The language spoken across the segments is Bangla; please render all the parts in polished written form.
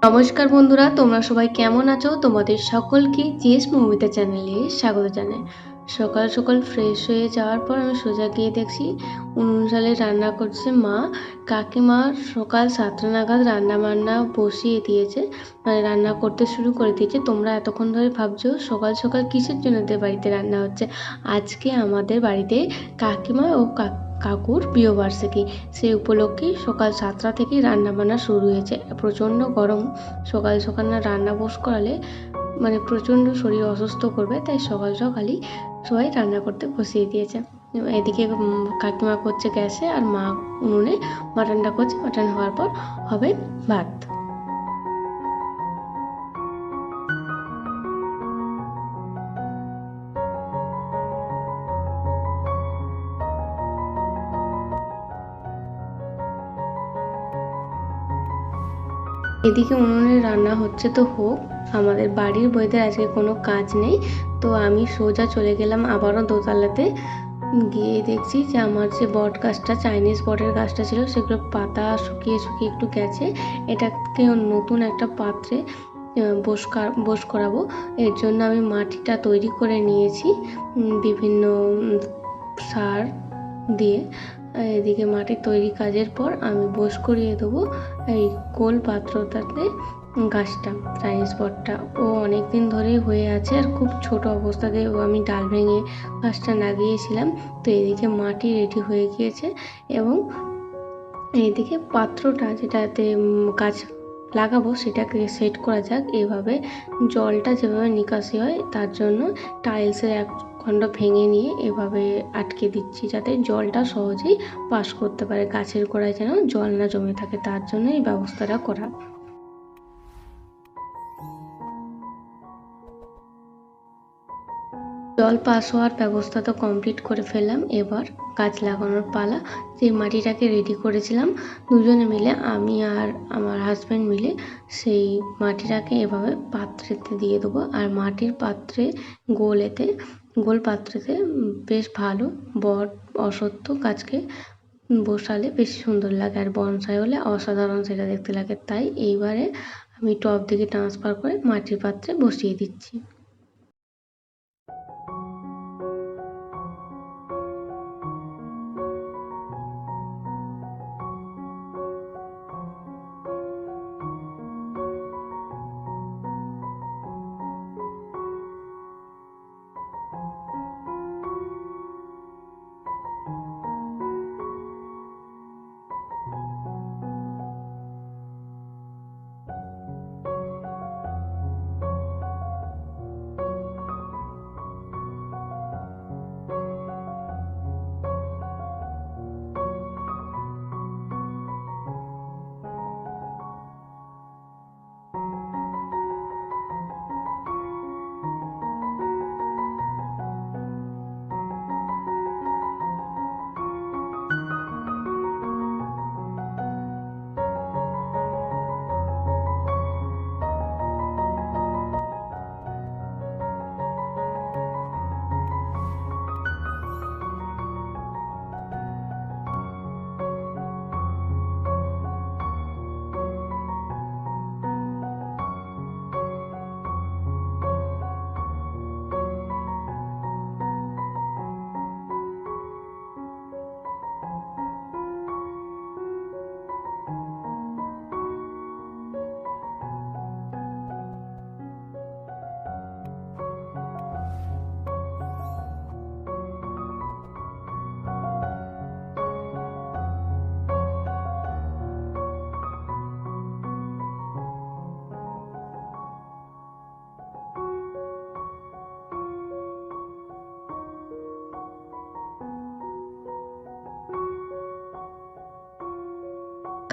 নমস্কার বন্ধুরা, তোমরা সবাই কেমন আছো? তোমাদের সকলকে জিএস মৌমিতা চ্যানেলে স্বাগত জানাই। সকাল সকাল ফ্রেশ হয়ে যাওয়ার পর আমি সোজা গিয়ে দেখছি উনুন শালে রান্না করছে মা। কাকিমা সকাল 7টা নাগাদ রান্না বান্না বসিয়ে দিয়েছে, মানে রান্না করতে শুরু করে দিয়েছে। তোমরা এতক্ষণ ধরে ভাবছো সকাল সকাল কিসের জন্য এদের বাড়িতে রান্না হচ্ছে। আজকে আমাদের বাড়িতে কাকিমা ও কাকুর বিয়েবার্ষিকী, সেই উপলক্ষেই সকাল 7টা থেকেই রান্নাবান্না শুরু হয়েছে। প্রচণ্ড গরম, সকাল সকাল না রান্না করালে মানে প্রচণ্ড শরীর অসুস্থ করবে, তাই সকাল সকালই সবাই রান্না করতে বসিয়ে দিয়েছে। এদিকে কাকিমা করছে গ্যাসে আর মা উনুনে মাটনটা করছে। মাটন হওয়ার পর হবে ভাত। এদিকে উনুনে রান্না হচ্ছে তো হোক, আমাদের বাড়ির বইদের আজকে কোনো কাজ নেই, তো আমি সোজা চলে গেলাম আবারও দোতলাতে। গিয়ে দেখছি যে আমার যে বট গাছটা, চাইনিজ বটের গাছটা ছিল, সেগুলো পাতা শুকিয়ে শুকিয়ে একটু গেছে। এটাকে নতুন একটা পাত্রে বোস করাবো। এর জন্য আমি মাটিটা তৈরি করে নিয়েছি বিভিন্ন সার দিয়ে। এদিকে মাটির তৈরি কাজের পর আমি বোস করিয়ে দেবো এই গোল পাত্রটাতে গাছটা, চাইনিজ পটটা। ও অনেক দিন ধরেই হয়ে আছে আর খুব ছোট অবস্থাতে আমি ডাল ভেঙে গাছটা লাগিয়েছিলাম। তো এদিকে মাটি রেডি হয়ে গিয়েছে এবং এইদিকে পাত্রটা যেটাতে গাছ লাগাবো সেটাকে সেট করা যাক। এভাবে জলটা যেভাবে নিকাশি হয় তার জন্য টাইলসের এক খণ্ড ভেঙে নিয়ে এভাবে আটকে দিচ্ছি, যাতে জলটা সহজেই পাস করতে পারে, গাছের গোড়ায় যেন জল না জমে থাকে, তার জন্য এই ব্যবস্থাটা করা। জল পাস হওয়ার ব্যবস্থা তো কমপ্লিট করে ফেললাম, এবার গাছ লাগানোর পালা। যে মাটিটাকে রেডি করেছিলাম দুজনে মিলে, আমি আর আমার হাজব্যান্ড মিলে, সেই মাটিটাকে এভাবে পাত্রেতে দিয়ে দেবো। আর মাটির পাত্রে গোল পাত্রেতে বেশ ভালো বট অশ্বত্থ গাছকে বসালে বেশি সুন্দর লাগে, আর বনসাই হলে অসাধারণ সেটা দেখতে লাগে। তাই এইবারে আমি টব থেকে ট্রান্সফার করে মাটির পাত্রে বসিয়ে দিচ্ছি।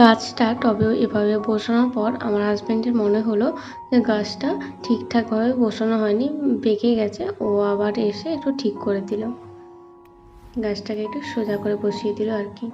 গাছটা টবে এভাবে বসানোর পর আমার হাজব্যান্ডের মনে হলো যে গাছটা ঠিকঠাকভাবে বসানো হয়নি, বেঁকে গেছে। ও আবার এসে একটু ঠিক করে দিল, গাছটাকে একটু সোজা করে বসিয়ে দিল আর কি।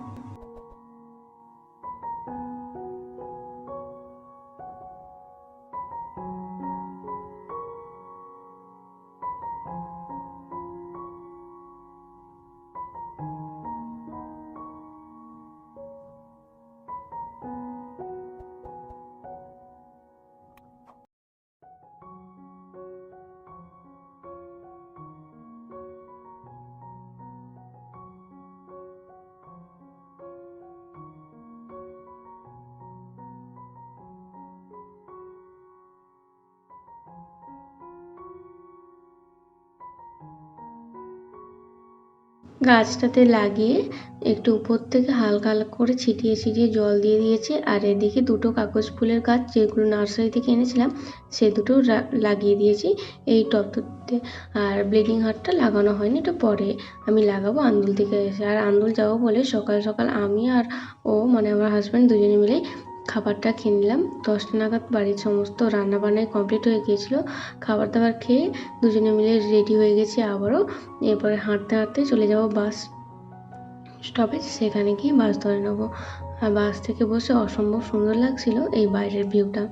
গাছটাতে লাগিয়ে একটু উপর থেকে হালকা হালকা করে ছিটিয়ে ছিটিয়ে জল দিয়ে দিয়েছি। আর এদিকে দুটো কাগজ ফুলের গাছ যেগুলো নার্সারি থেকে এনেছিলাম সে দুটো লাগিয়ে দিয়েছি এই টবটাতে। আর ব্লিডিং হার্টটা লাগানো হয়নি, এটা পরে আমি লাগাবো আন্দুল থেকে এসে। আর আন্দুল যাবো বলে সকাল সকাল আমি আর ও মানে আমার হাজব্যান্ড দুজনে মিলে খাবারটা খেয়ে নিলাম। 10টা নাগাদ বাড়ির সমস্ত রান্না বান্নাই কমপ্লিট হয়ে গিয়েছিলো। খাবার দাবার খেয়ে দুজনে মিলে রেডি হয়ে গেছি আবারও। এরপরে হাঁটতে হাঁটতে চলে যাব বাস স্টপেজ, সেখানে গিয়ে বাস ধরে নেবো। আর বাস থেকে বসে অসম্ভব সুন্দর লাগছিল এই বাইরের ভিউটা।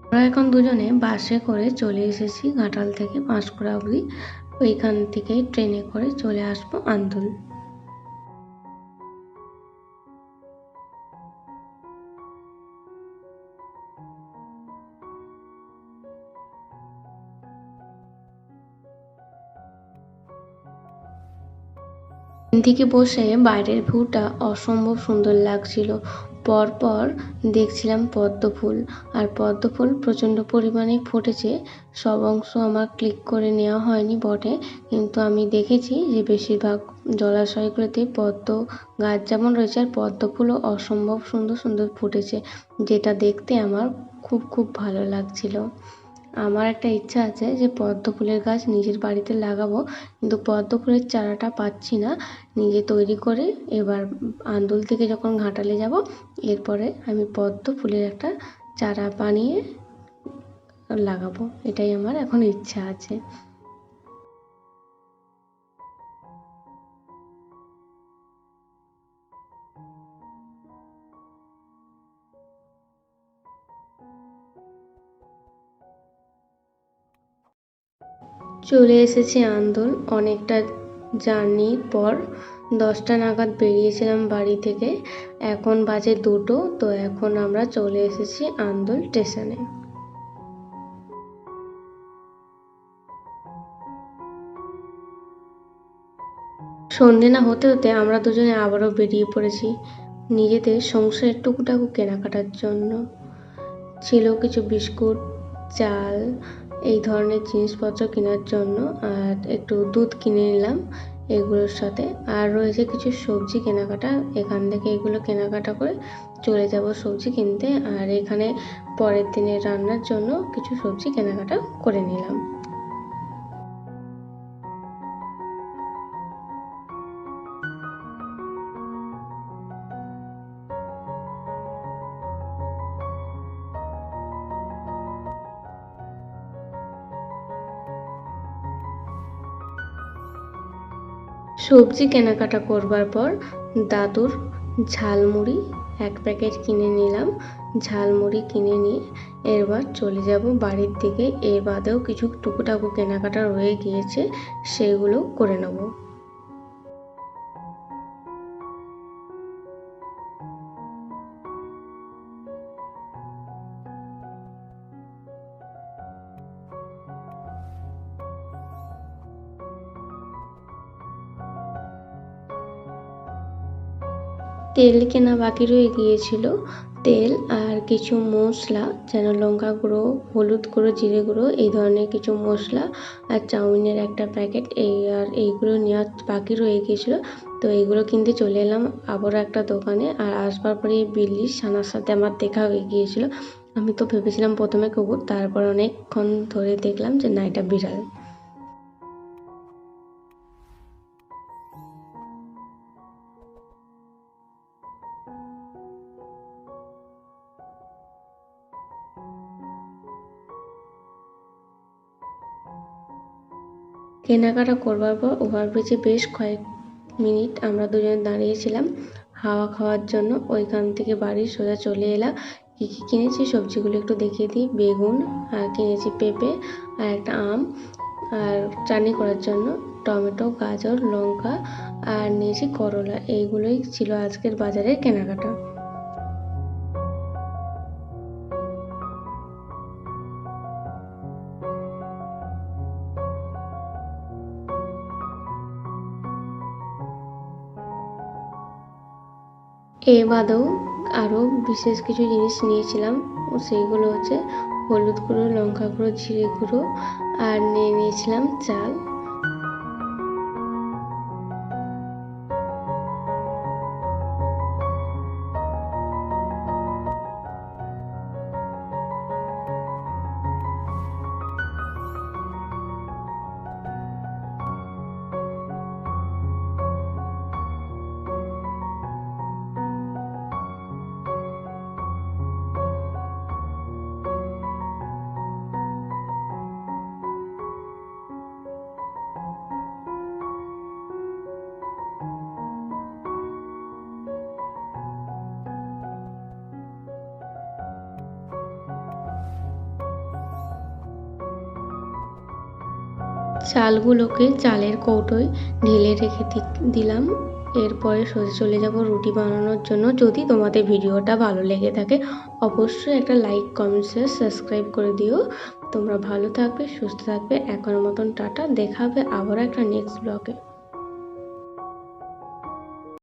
আমরা এখন দুজনে বাসে করে চলে এসেছি ঘাটাল থেকে পাঁশকুড়া অবধি। ওইখান থেকে ট্রেনে করে চলে আসবো আন্দুল। থেকে বসে বাইরের ভিউটা অসম্ভব সুন্দর লাগছিল। পরপর দেখছিলাম পদ্ম ফুল, আর পদ্ম ফুল প্রচণ্ড পরিমাণে ফুটেছে। সব অংশ আমার ক্লিক করে নেওয়া হয়নি বটে, কিন্তু আমি দেখেছি যে বেশিরভাগ জলাশয়গুলোতে পদ্ম গাছ যেমন রয়েছে আর পদ্ম ফুলও অসম্ভব সুন্দর সুন্দর ফুটেছে, যেটা দেখতে আমার খুব খুব ভালো লাগছিল। আমার একটা ইচ্ছা আছে যে পদ্ম ফুলের গাছ নিজের বাড়িতে লাগাবো, কিন্তু পদ্ম ফুলের চারাটা পাচ্ছি না নিজে তৈরি করে। এবার আন্দুল থেকে যখন ঘাটালে যাব এরপরে আমি পদ্ম ফুলের একটা চারা বানিয়ে লাগাবো, এটাই আমার এখন ইচ্ছা আছে। চলে এসেছি আন্দুল অনেকটা জার্নির পর। 10টা নাগাদ বেরিয়েছিলাম বাড়ি থেকে, এখন বাজে 2টো। তো এখন আমরা চলে এসেছি আন্দুল স্টেশনে। সন্ধে না হতে হতে আমরা দুজনে আবারও বেরিয়ে পড়েছি নিজেদের সংসারের টুকুটাকু কেনাকাটার জন্য। ছিল কিছু বিস্কুট, চাল, এই ধরনের জিনিসপত্র কেনার জন্য। আর একটু দুধ কিনে নিলাম এগুলোর সাথে। আর রয়েছে কিছু সবজি কেনাকাটা, এখান থেকে এগুলো কেনাকাটা করে চলে যাব সবজি কিনতে। আর এখানে পরের দিনের রান্নার জন্য কিছু সবজি কেনাকাটা করে নিলাম। সবজি কেনাকাটা করবার পর দাদুর ঝালমুড়ি 1 প্যাকেট কিনে নিলাম। ঝালমুড়ি কিনে নিয়ে এবার চলে যাব বাড়ির দিকে। এর বাদেও কিছু টুকুটাকু কেনাকাটা রয়ে গিয়েছে, সেগুলো করে নেব। তেল কেনা বাকি রয়ে গিয়েছিল, তেল আর কিছু মশলা যেন লঙ্কা গুঁড়ো, হলুদ গুঁড়ো, জিরে গুঁড়ো, এই ধরনের কিছু মশলা আর চাউমিনের একটা প্যাকেট, আর এইগুলো নেওয়া বাকি রয়ে গিয়েছিলো। তো এইগুলো কিনতে চলে এলাম আবারও একটা দোকানে। আর আসবার পরে বিল্লির ছানার সাথে আমার দেখা হয়ে গিয়েছিল। আমি তো ভেবেছিলাম প্রথমে কুকুর, তারপর অনেকক্ষণ ধরে দেখলাম যে না, এটা বিড়াল। কেনাকাটা করবার পর ওভারব্রিজে বেশ কয়েক মিনিট আমরা দুজনে দাঁড়িয়েছিলাম হাওয়া খাওয়ার জন্য। ওইখান থেকে বাড়ি সোজা চলে এলাম। কী কী কিনেছি সবজিগুলো একটু দেখিয়ে দিই। বেগুন, আর কিনেছি পেঁপে, আর একটা আম, আর চাটনি করার জন্য টমেটো, গাজর, লঙ্কা, আর নিয়েছি করলা। এইগুলোই ছিল আজকের বাজারের কেনাকাটা। এ বাদেও আরও বিশেষ কিছু জিনিস নিয়েছিলাম, সেইগুলো হচ্ছে হলুদ গুঁড়ো, লঙ্কা গুঁড়ো, জিরে গুঁড়ো, আর নিয়েছিলাম চাল। চালগুলোকে চালের কৌটোয় ঢেলে রেখে দিলাম। এরপরে সোজা চলে যাব রুটি বানানোর জন্য। যদি তোমাদের ভিডিওটা ভালো লেগে থাকে অবশ্যই একটা লাইক, কমেন্ট, শেয়ার, সাবস্ক্রাইব করে দিও। তোমরা ভালো থাকবে, সুস্থ থাকবে। এখনের মতন টাটা, দেখা হবে আবার একটা নেক্সট ব্লগে।